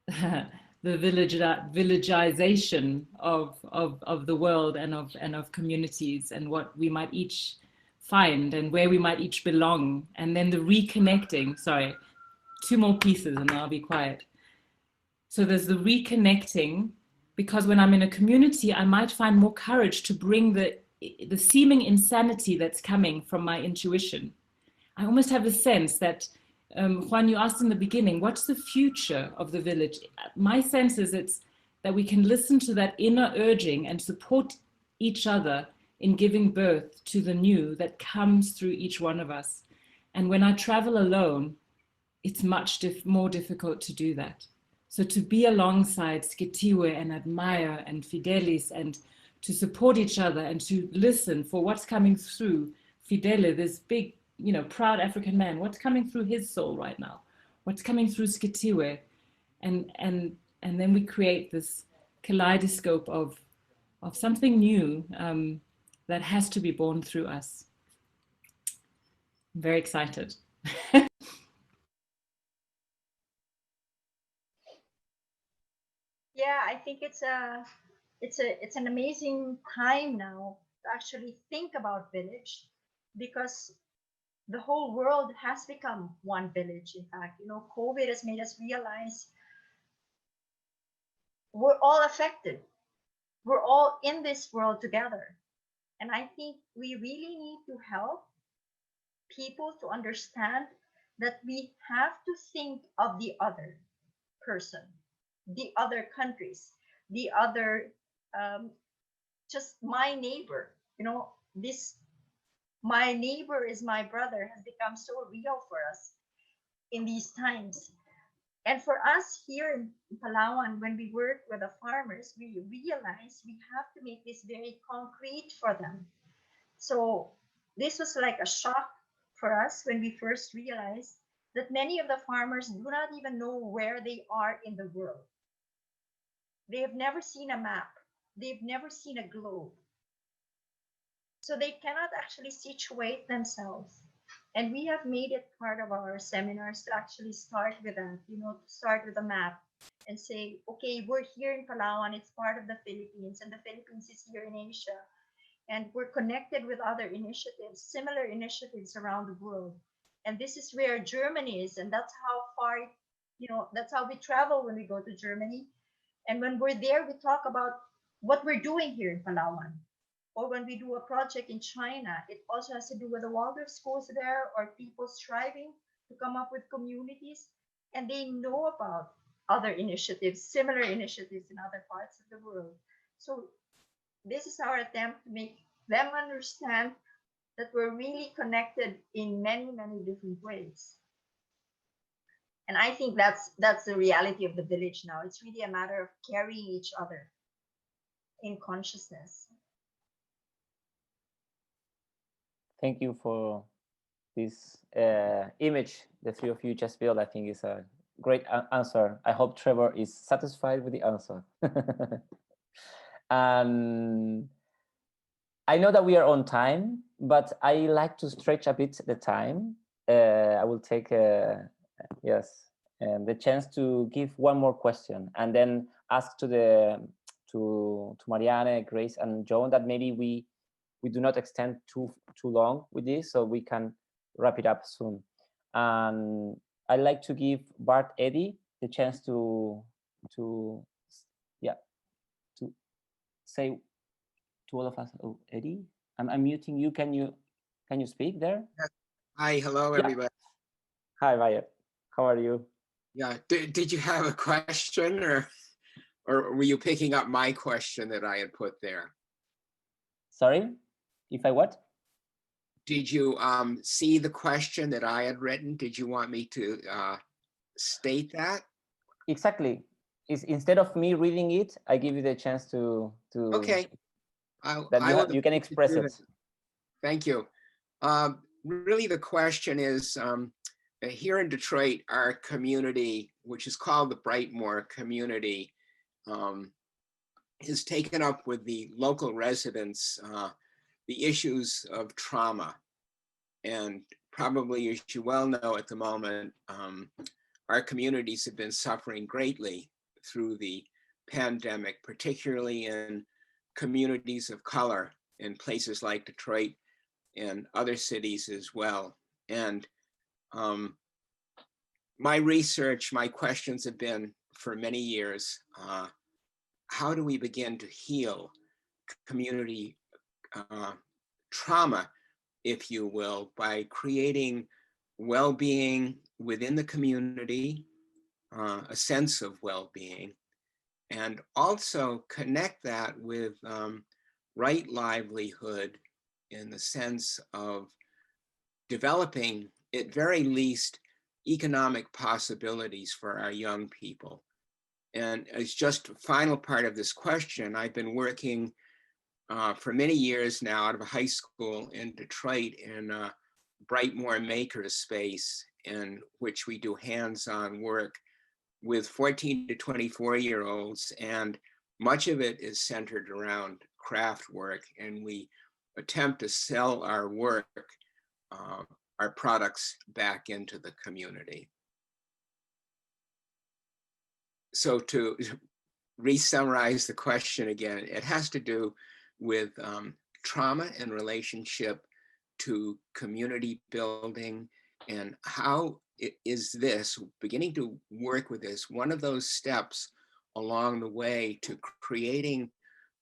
the villagization of the world and of communities, and what we might each find and where we might each belong, and then the reconnecting. Sorry, 2 more pieces and I'll be quiet. So there's the reconnecting, because when I'm in a community, I might find more courage to bring the seeming insanity that's coming from my intuition. I almost have a sense that, Juan, you asked in the beginning, what's the future of the village? My sense is it's that we can listen to that inner urging and support each other in giving birth to the new that comes through each one of us. And when I travel alone, it's much more difficult to do that. So to be alongside Skitiwe and Admire and Fidelis, and to support each other and to listen for what's coming through Fidele, this big, proud African man, what's coming through his soul right now, what's coming through Skitiwe, and then we create this kaleidoscope of something new that has to be born through us. I'm very excited. Yeah, I think it's an amazing time now to actually think about village, because the whole world has become one village. In fact, COVID has made us realize we're all affected. We're all in this world together. And I think we really need to help people to understand that we have to think of the other person, the other countries, the other, just my neighbor. My neighbor is my brother has become so real for us in these times. And for us here in Palawan, when we work with the farmers, we realize we have to make this very concrete for them. So this was like a shock for us when we first realized that many of the farmers do not even know where they are in the world. They have never seen a map. They've never seen a globe. So they cannot actually situate themselves. And we have made it part of our seminars to actually start with that, to start with a map and say, okay, we're here in Palawan, it's part of the Philippines, and the Philippines is here in Asia. And we're connected with other initiatives, similar initiatives around the world. And this is where Germany is, and that's how far, that's how we travel when we go to Germany. And when we're there, we talk about what we're doing here in Palawan. Or when we do a project in China, it also has to do with the Waldorf schools there, or people striving to come up with communities. And they know about other initiatives, similar initiatives in other parts of the world. So this is our attempt to make them understand that we're really connected in many, many different ways. And I think that's the reality of the village now. It's really a matter of carrying each other in consciousness. Thank you for this image the three of you just built. I think is a great answer. I hope Trevor is satisfied with the answer. And I know that we are on time, but I like to stretch a bit the time. I will take the chance to give one more question, and then ask to Marianne, Grace, and Joan that maybe we do not extend too long with this, so we can wrap it up soon. And I'd like to give Bart Eddy the chance to say to all of us. Oh, Eddie, I'm muting you. Can you speak there? Yes. Hi, hello, everybody. Hi, Wyatt. How are you? Yeah, did you have a question, or were you picking up my question that I had put there? Sorry, if I what? Did you see the question that I had written? Did you want me to state that? Exactly. instead of me reading it, I give you the chance to Okay. you can express it. Thank you. Really, the question is, here in Detroit, our community, which is called the Brightmoor community, is taken up with the local residents, the issues of trauma. And probably, as you well know at the moment, our communities have been suffering greatly through the pandemic, particularly in communities of color in places like Detroit and other cities as well. And my research, my questions have been for many years, how do we begin to heal community trauma, if you will, by creating well-being within the community, a sense of well-being, and also connect that with right livelihood in the sense of developing, at very least, economic possibilities for our young people. And as just a final part of this question, I've been working for many years now out of a high school in Detroit in a Brightmoor Makerspace, in which we do hands-on work with 14 to 24-year-olds, and much of it is centered around craft work, and we attempt to sell our work, our products back into the community. So to re-summarize the question again, it has to do with trauma in relationship to community building, and how is this, beginning to work with this, one of those steps along the way to creating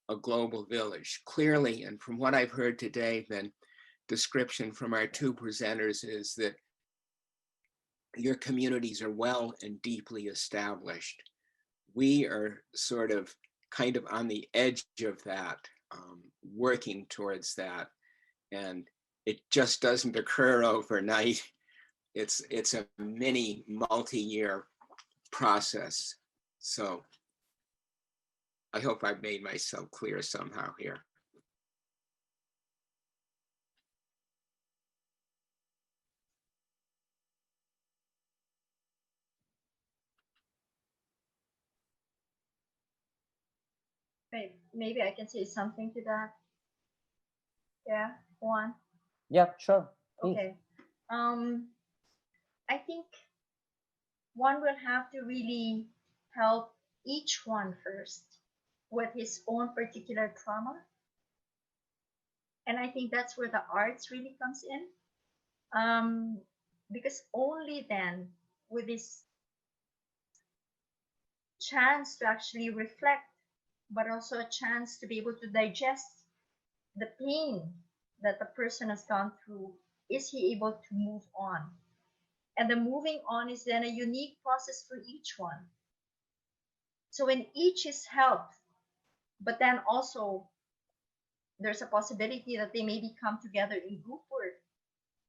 a global village. Clearly, and from what I've heard today, then description from our two presenters is that your communities are well and deeply established. We are sort of kind of on the edge of that, working towards that. And it just doesn't occur overnight. It's a mini multi-year process. So I hope I've made myself clear somehow here. Maybe I can say something to that. Yeah, Juan. Yeah, sure. Please. Okay. I think one will have to really help each one first with his own particular trauma. And I think that's where the arts really comes in. Because only then, with this chance to actually reflect, but also a chance to be able to digest the pain that the person has gone through, is he able to move on. And the moving on is then a unique process for each one. So when each is helped, but then also there's a possibility that they maybe come together in group work,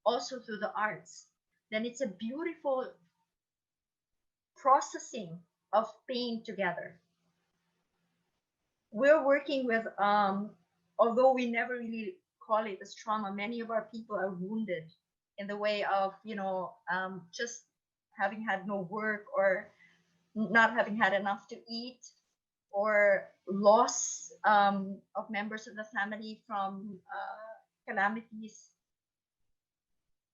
also through the arts, then it's a beautiful processing of pain together. We're working with, although we never really call it as trauma, many of our people are wounded in the way of, just having had no work, or not having had enough to eat, or loss of members of the family from calamities.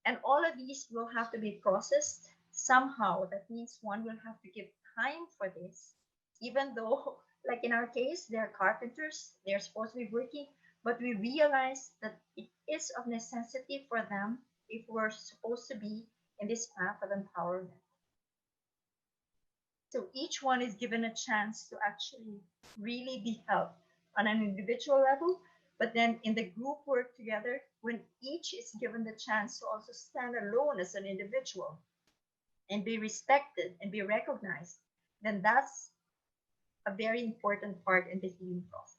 And all of these will have to be processed somehow. That means one will have to give time for this, even though, like in our case, they're carpenters, they're supposed to be working, but we realize that it is of necessity for them if we're supposed to be in this path of empowerment. So each one is given a chance to actually really be helped on an individual level, but then in the group work together, when each is given the chance to also stand alone as an individual and be respected and be recognized, then that's a very important part in the healing process.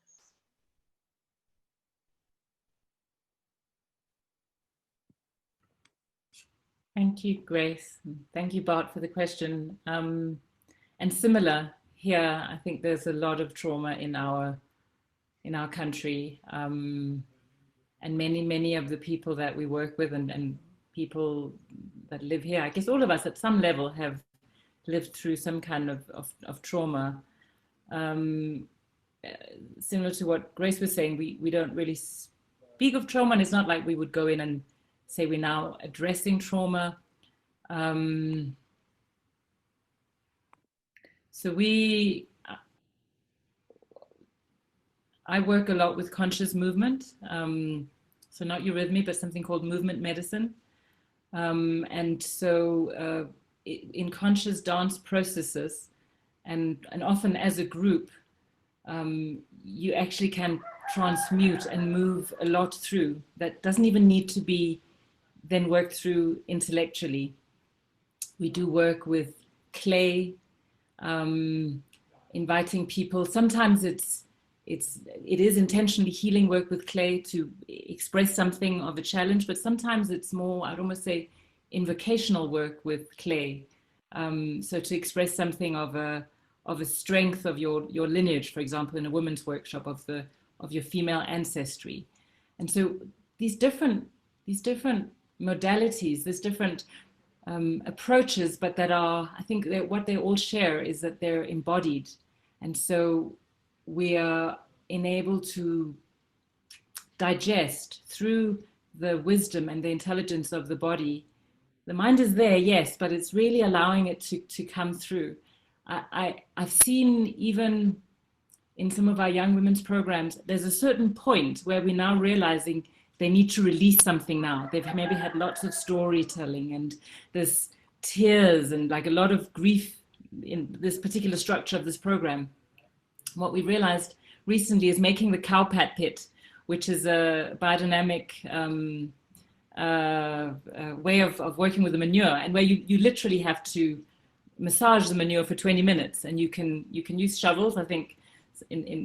Thank you, Grace. Thank you, Bart, for the question. And similar here, I think there's a lot of trauma in our country, and many of the people that we work with and people that live here, I guess all of us at some level have lived through some kind of trauma. Similar to what Grace was saying, we don't really speak of trauma, and it's not like we would go in and say we're now addressing trauma. So I work a lot with conscious movement. So not eurythmy, but something called movement medicine. And so in conscious dance processes, and often as a group, you actually can transmute and move a lot through that doesn't even need to be then worked through intellectually. We do work with clay, inviting people. Sometimes it is intentionally healing work with clay to express something of a challenge, but sometimes it's more, I'd almost say, invocational work with clay. So to express something of a strength of your lineage, for example, in a women's workshop of your female ancestry. And so these different modalities, these different approaches, but that are, I think that what they all share is that they're embodied. And so we are enabled to digest through the wisdom and the intelligence of the body. The mind is there, yes, but it's really allowing it to come through. I've seen even in some of our young women's programs, there's a certain point where we're now realizing they need to release something now. They've maybe had lots of storytelling and there's tears and like a lot of grief in this particular structure of this program. What we realized recently is making the cow pat pit, which is a biodynamic way of working with the manure, and where you literally have to massage the manure for 20 minutes, and you can use shovels. I think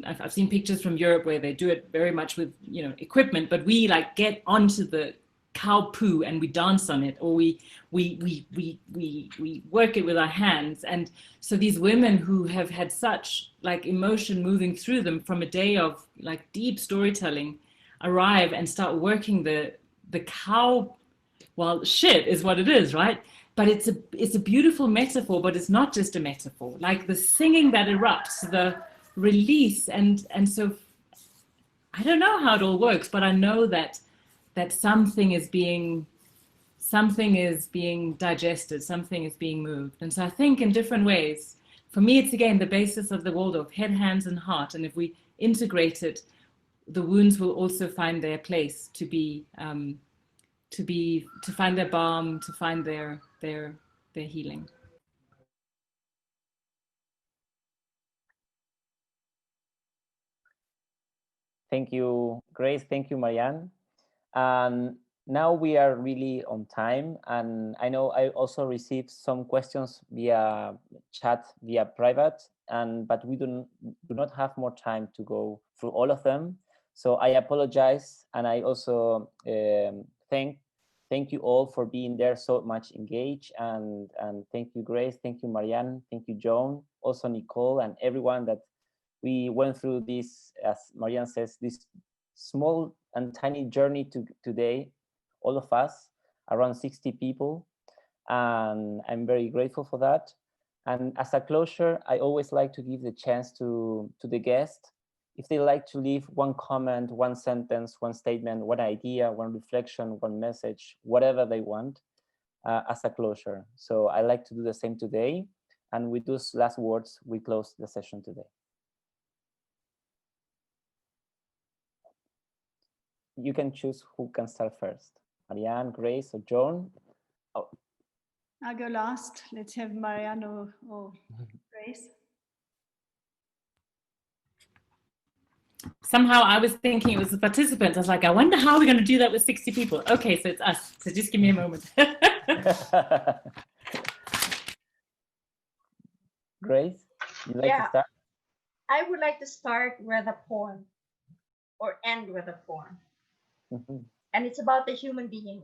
I've seen pictures from Europe where they do it very much with equipment, but we like get onto the cow poo and we dance on it, or we work it with our hands. And so these women who have had such like emotion moving through them from a day of like deep storytelling arrive and start working the cow. Well, shit is what it is, right? But it's a beautiful metaphor, but it's not just a metaphor. Like the singing that erupts, the release, and so I don't know how it all works, but I know that something is being digested, something is being moved. And so I think in different ways, for me, it's again the basis of the Waldorf, head, hands, and heart. And if we integrate it, the wounds will also find their place to find their balm, to find their healing. Thank you, Grace. Thank you, Marianne. Now we are really on time, and I know I also received some questions via chat, via private, but we do not have more time to go through all of them. So I apologize, and I also thank you all for being there so much engaged, and thank you, Grace, thank you, Marianne, thank you, Joan, also Nicole, and everyone that we went through this, as Marianne says, this small and tiny journey today, all of us, around 60 people, and I'm very grateful for that. And as a closure, I always like to give the chance to the guest, if they like to leave one comment, one sentence, one statement, one idea, one reflection, one message, whatever they want, as a closure. So I like to do the same today. And with those last words, we close the session today. You can choose who can start first. Marianne, Grace, or Joan? Oh. I'll go last. Let's have Marianne or Grace. Somehow I was thinking it was the participants. I was like, I wonder how we're going to do that with 60 people. Okay, so it's us. So just give me a moment. Grace, you'd like to start? I would like to start with a poem, or end with a poem. Mm-hmm. And it's about the human being.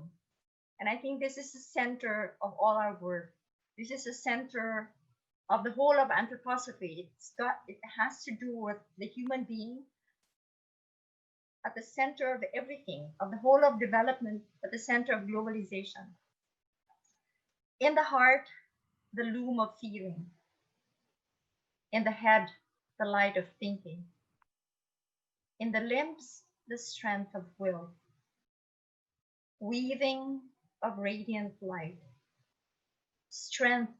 And I think this is the center of all our work. This is the center of the whole of anthroposophy. It has to do with the human being at the center of everything, of the whole of development at the center of globalization. In the heart, the loom of feeling. In the head, the light of thinking. In the limbs, the strength of will. Weaving of radiant light. Strength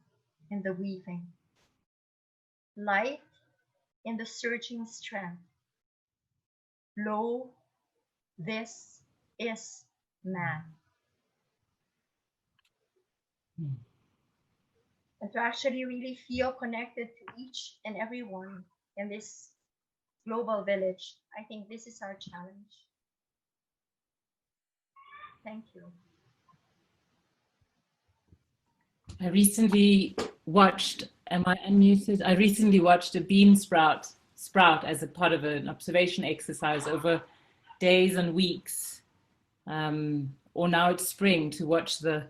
in the weaving. Light in the surging strength. Lo, this is man. And to actually really feel connected to each and every one in this global village, I think this is our challenge. Thank you. I recently watched, am I unmuted? I recently watched a bean sprout as a part of an observation exercise over days and weeks. Or now it's spring, to watch the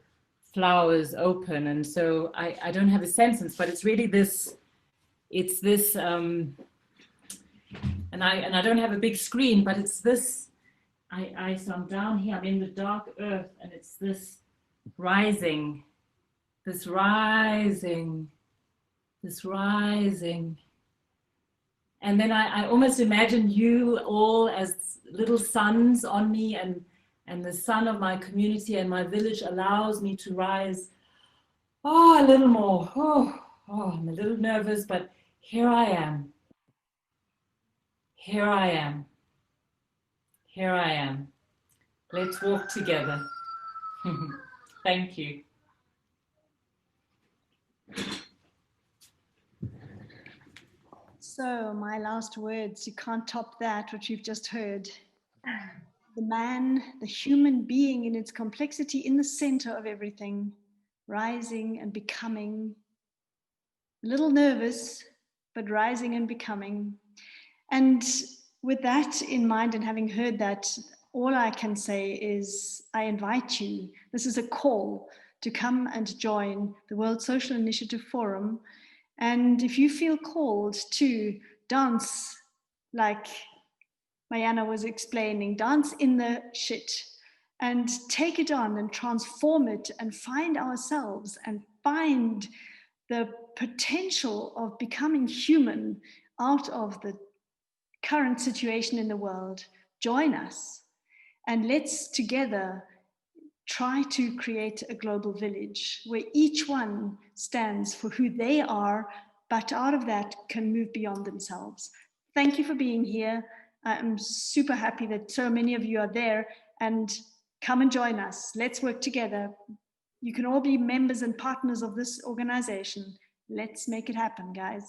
flowers open. And so I don't have a sentence, but it's really this, and I don't have a big screen, but it's this, so I'm down here, I'm in the dark earth, and it's this rising. And then I almost imagine you all as little suns on me, and the sun of my community and my village allows me to rise a little more. I'm a little nervous, but here I am. Here I am. Here I am. Let's walk together. Thank you. So my last words, you can't top that, what you've just heard. The man, the human being in its complexity, in the center of everything, rising and becoming. A little nervous, but rising and becoming. And with that in mind, and having heard that, all I can say is I invite you. This is a call to come and join the World Social Initiative Forum. And if you feel called to dance, like Marianne was explaining, dance in the shit and take it on and transform it and find ourselves and find the potential of becoming human out of the current situation in the world, join us and let's together try to create a global village where each one stands for who they are, but out of that can move beyond themselves. Thank you for being here. I'm super happy that so many of you are there, and come and join us. Let's work together. You can all be members and partners of this organization. Let's make it happen, guys.